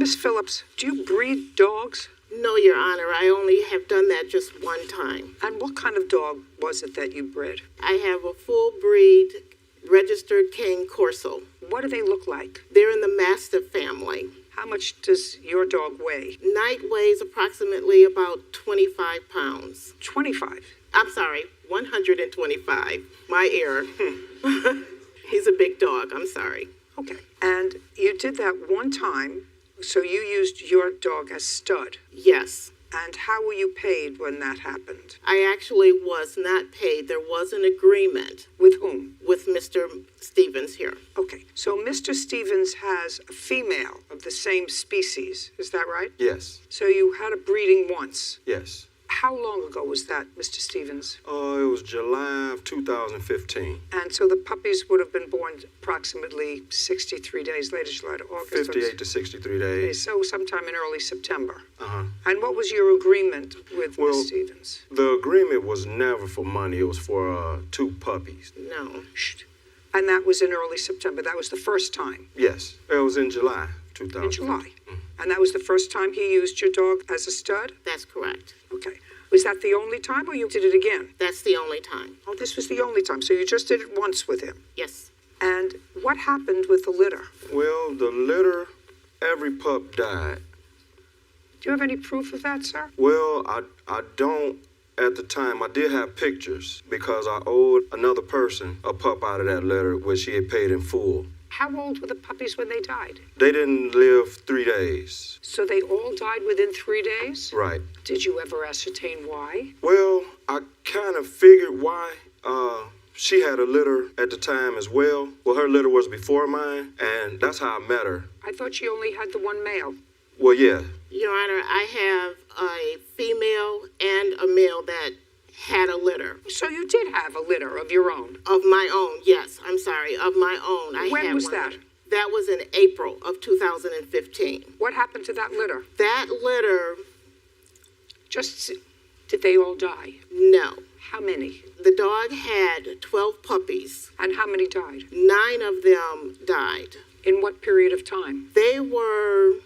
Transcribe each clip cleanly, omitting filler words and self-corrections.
Miss Phillips, do you breed dogs? No, Your Honor, I only have done that just one time. And what kind of dog was it that you bred? I have a full breed registered cane corso. What do they look like? They're in the Mastiff family. How much does your dog weigh? Knight weighs approximately about 25 pounds. 25? I'm sorry, 125. My error. He's a big dog, I'm sorry. Okay. And you did that one time, so you used your dog as stud. Yes. And how were you paid when that happened? I actually was not paid. There was an agreement. With whom? With Mr. Stevens here. Okay. So Mr. Stevens has a female of the same species. Is that right? Yes. So you had a breeding once. Yes. How long ago was that, Mr. Stevens? It was July of 2015. And so the puppies would have been born approximately 63 days later, July to August. 58 to 63 Okay, days. so sometime in early September. Uh-huh. And what was your agreement with Ms. Stevens? The agreement was never for money. It was for 2 puppies. No. Shh. And that was in early September. That was the first time. Yes. It was in July 2000. In July. And that was the first time he used your dog as a stud? That's correct. Okay. Was that the only time, or you did it again? That's the only time. Oh, this was the only time. So you just did it once with him. Yes. And what happened with the litter? Well, the litter, every pup died. Do you have any proof of that, sir? Well, I don't at the time. I did have pictures because I owed another person a pup out of that litter, which she had paid in full. How old were the puppies when they died? They didn't live 3 days. So they all died within 3 days? Right. Did you ever ascertain why? Well, I kind of figured why. She had a litter at the time as well. Well, her litter was before mine, and that's how I met her. I thought she only had the one male. Well, yeah. Your Honor, I have a female and a male that had a litter. So you did have a litter of your own? Of my own, yes. I'm sorry, of my own. When was that? Litter. That was in April of 2015. What happened to that litter? That litter... Did they all die? No. How many? The dog had 12 puppies. And how many died? 9 of them died. In what period of time? They were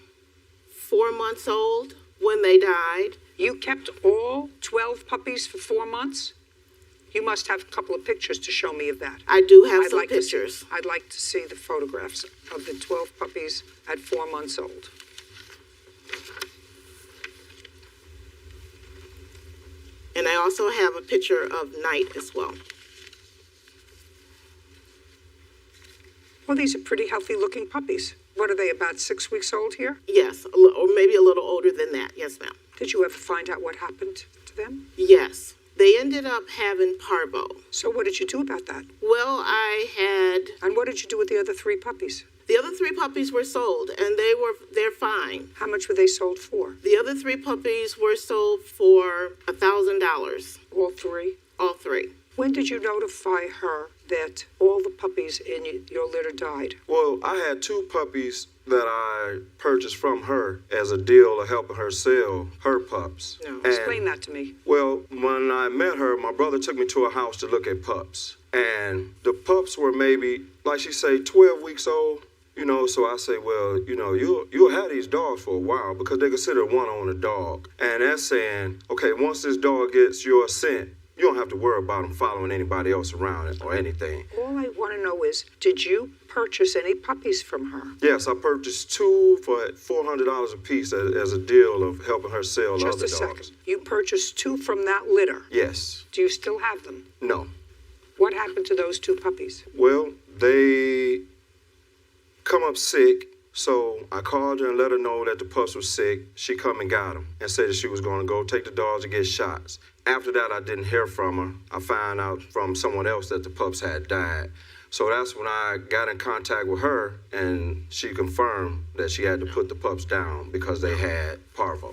4 months old when they died. You kept all 12 puppies for 4 months? You must have a couple of pictures to show me of that. I do have some pictures. I'd like to see the photographs of the 12 puppies at 4 months old. And I also have a picture of Knight as well. Well, these are pretty healthy-looking puppies. What are they, about 6 weeks old here? Yes, or maybe a little older than that. Yes, ma'am. Did you ever find out what happened to them? Yes. They ended up having parvo. So what did you do about that? Well, I had... And what did you do with the other 3 puppies? The other 3 puppies were sold, and they're fine. How much were they sold for? The other 3 puppies were sold for $1,000. All 3? All 3. When did you notify her that all the puppies in your litter died? Well, I had 2 puppies that I purchased from her as a deal of helping her sell her pups. No. Explain that to me. Well, when I met her, my brother took me to a house to look at pups. And the pups were maybe, like she say, 12 weeks old. You know, so I say, well, you know, you'll have these dogs for a while because they consider one on a dog. And that's saying, okay, once this dog gets your scent, you don't have to worry about them following anybody else around it or anything. All I want to know is, did you purchase any puppies from her? Yes, I purchased 2 for $400 a piece as a deal of helping her sell other dogs. Just a second. You purchased 2 from that litter? Yes. Do you still have them? No. What happened to those 2 puppies? Well, they come up sick, so I called her and let her know that the pups were sick. She come and got them and said that she was going to go take the dogs to get shots. After that, I didn't hear from her. I found out from someone else that the pups had died. So that's when I got in contact with her, and she confirmed that she had to put the pups down because they had parvo.